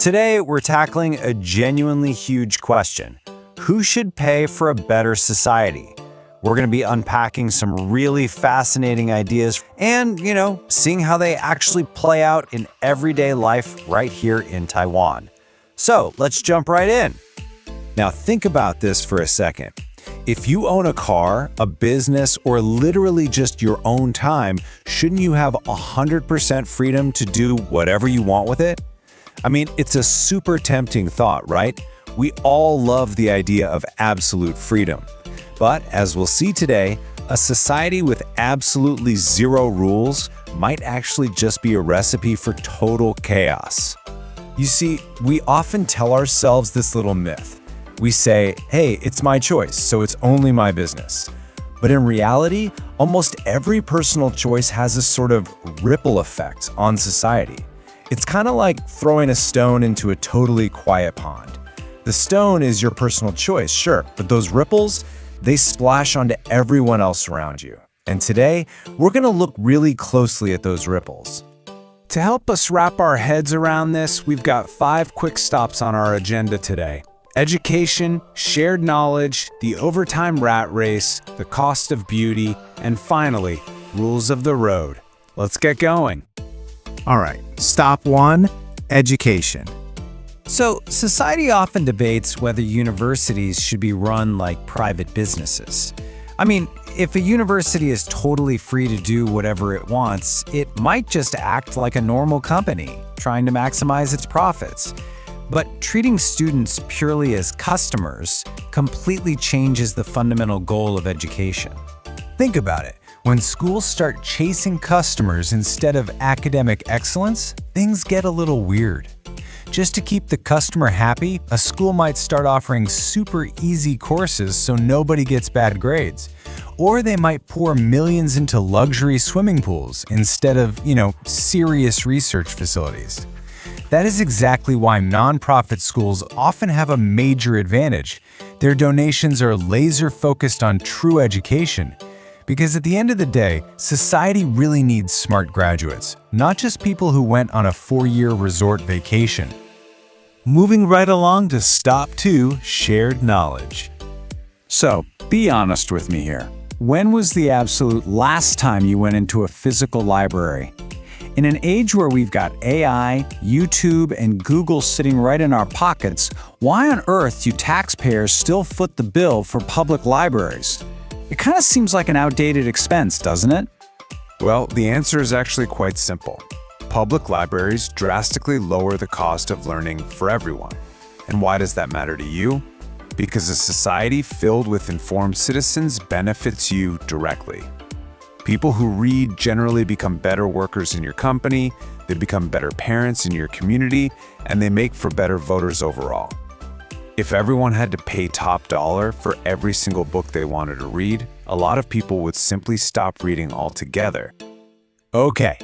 Today, we're tackling a genuinely huge question. Who should pay for a better society? We're going to be unpacking some really fascinating ideas and, seeing how they actually play out in everyday life right here in Taiwan. So let's jump right in. Now think about this for a second. If you own a car, a business, or literally just your own time, shouldn't you have 100% freedom to do whatever you want with it? I mean, it's a super tempting thought, right? We all love the idea of absolute freedom. But as we'll see today, a society with absolutely zero rules might actually just be a recipe for total chaos. You see, we often tell ourselves this little myth. We say, hey, it's my choice, so it's only my business. But in reality, almost every personal choice has a sort of ripple effect on society. It's kind of like throwing a stone into a totally quiet pond. The stone is your personal choice, sure, but those ripples, they splash onto everyone else around you. And today, we're going to look really closely at those ripples. To help us wrap our heads around this, we've got 5 quick stops on our agenda today. Education, shared knowledge, the overtime rat race, the cost of beauty, and finally, rules of the road. Let's get going. All right, stop 1, education. So, society often debates whether universities should be run like private businesses. I mean, if a university is totally free to do whatever it wants, it might just act like a normal company, trying to maximize its profits. But treating students purely as customers completely changes the fundamental goal of education. Think about it. When schools start chasing customers instead of academic excellence, things get a little weird. Just to keep the customer happy, a school might start offering super easy courses so nobody gets bad grades. Or they might pour millions into luxury swimming pools instead of, serious research facilities. That is exactly why nonprofit schools often have a major advantage. Their donations are laser-focused on true education. Because at the end of the day, society really needs smart graduates, not just people who went on a 4-year resort vacation. Moving right along to stop 2, shared knowledge. So, be honest with me here. When was the absolute last time you went into a physical library? In an age where we've got AI, YouTube, and Google sitting right in our pockets, why on earth do taxpayers still foot the bill for public libraries? It kind of seems like an outdated expense, doesn't it? Well, the answer is actually quite simple. Public libraries drastically lower the cost of learning for everyone. And why does that matter to you? Because a society filled with informed citizens benefits you directly. People who read generally become better workers in your company, they become better parents in your community, and they make for better voters overall. If everyone had to pay top dollar for every single book they wanted to read, a lot of people would simply stop reading altogether. Okay,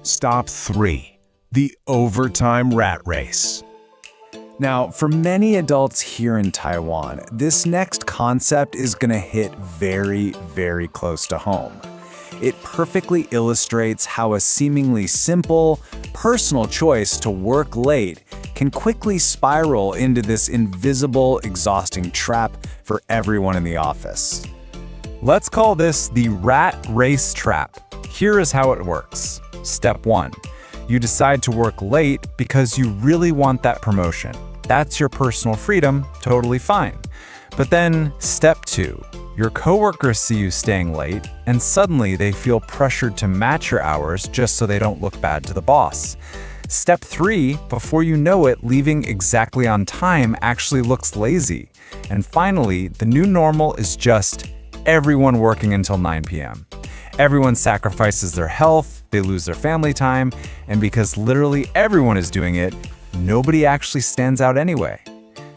stop 3, the overtime rat race. Now, for many adults here in Taiwan, this next concept is going to hit very, very close to home. It perfectly illustrates how a seemingly simple, personal choice to work late can quickly spiral into this invisible, exhausting trap for everyone in the office. Let's call this the rat race trap. Here is how it works. Step 1. You decide to work late because you really want that promotion. That's your personal freedom, totally fine. But then, step 2. Your coworkers see you staying late, and suddenly they feel pressured to match your hours just so they don't look bad to the boss. Step 3, before you know it, leaving exactly on time actually looks lazy. And finally, the new normal is just everyone working until 9 p.m. Everyone sacrifices their health, they lose their family time, and because literally everyone is doing it, nobody actually stands out anyway.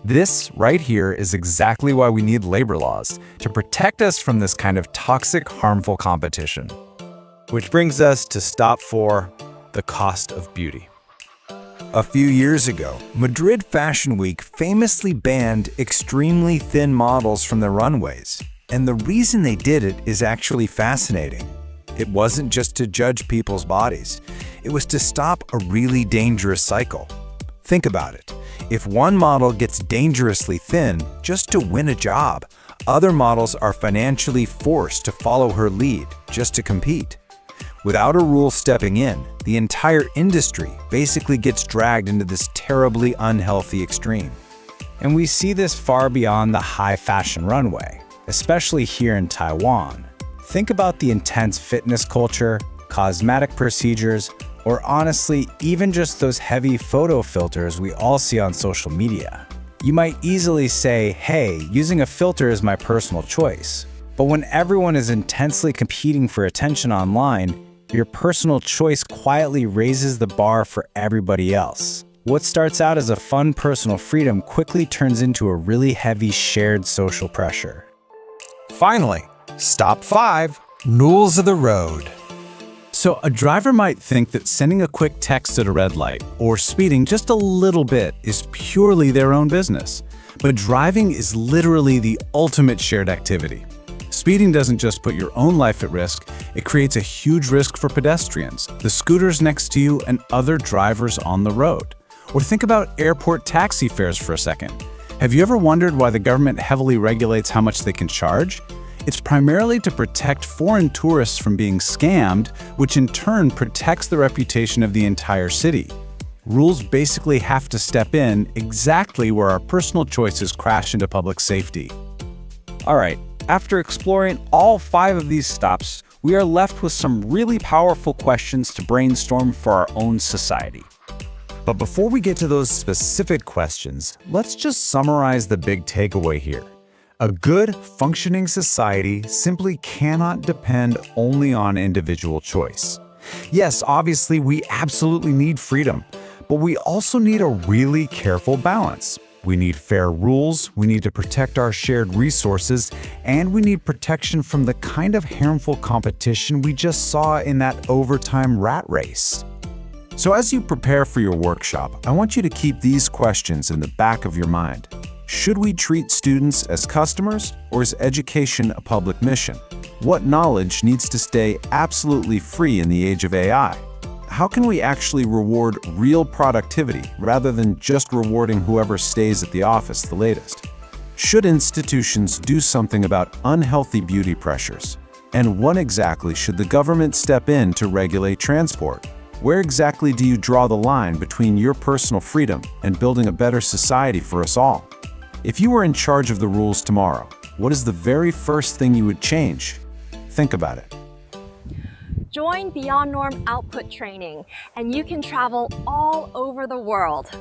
This right here is exactly why we need labor laws, to protect us from this kind of toxic, harmful competition. Which brings us to stop 4, the cost of beauty. A few years ago, Madrid Fashion Week famously banned extremely thin models from the runways. And the reason they did it is actually fascinating. It wasn't just to judge people's bodies. It was to stop a really dangerous cycle. Think about it. If one model gets dangerously thin just to win a job, other models are financially forced to follow her lead just to compete. Without a rule stepping in, the entire industry basically gets dragged into this terribly unhealthy extreme. And we see this far beyond the high fashion runway, especially here in Taiwan. Think about the intense fitness culture, cosmetic procedures, or honestly, even just those heavy photo filters we all see on social media. You might easily say, hey, using a filter is my personal choice. But when everyone is intensely competing for attention online, your personal choice quietly raises the bar for everybody else. What starts out as a fun personal freedom quickly turns into a really heavy shared social pressure. Finally, stop 5, rules of the road. So a driver might think that sending a quick text at a red light or speeding just a little bit is purely their own business. But driving is literally the ultimate shared activity. Speeding doesn't just put your own life at risk, it creates a huge risk for pedestrians, the scooters next to you, and other drivers on the road. Or think about airport taxi fares for a second. Have you ever wondered why the government heavily regulates how much they can charge? It's primarily to protect foreign tourists from being scammed, which in turn protects the reputation of the entire city. Rules basically have to step in exactly where our personal choices crash into public safety. All right, after exploring all 5 of these stops, we are left with some really powerful questions to brainstorm for our own society. But before we get to those specific questions, let's just summarize the big takeaway here. A good, functioning society simply cannot depend only on individual choice. Yes, obviously, we absolutely need freedom, but we also need a really careful balance. We need fair rules, we need to protect our shared resources, and we need protection from the kind of harmful competition we just saw in that overtime rat race. So as you prepare for your workshop, I want you to keep these questions in the back of your mind. Should we treat students as customers, or is education a public mission? What knowledge needs to stay absolutely free in the age of AI? How can we actually reward real productivity rather than just rewarding whoever stays at the office the latest? Should institutions do something about unhealthy beauty pressures? And when exactly should the government step in to regulate transport? Where exactly do you draw the line between your personal freedom and building a better society for us all? If you were in charge of the rules tomorrow, what is the very first thing you would change? Think about it. Join Beyond Norm Output Training, and you can travel all over the world.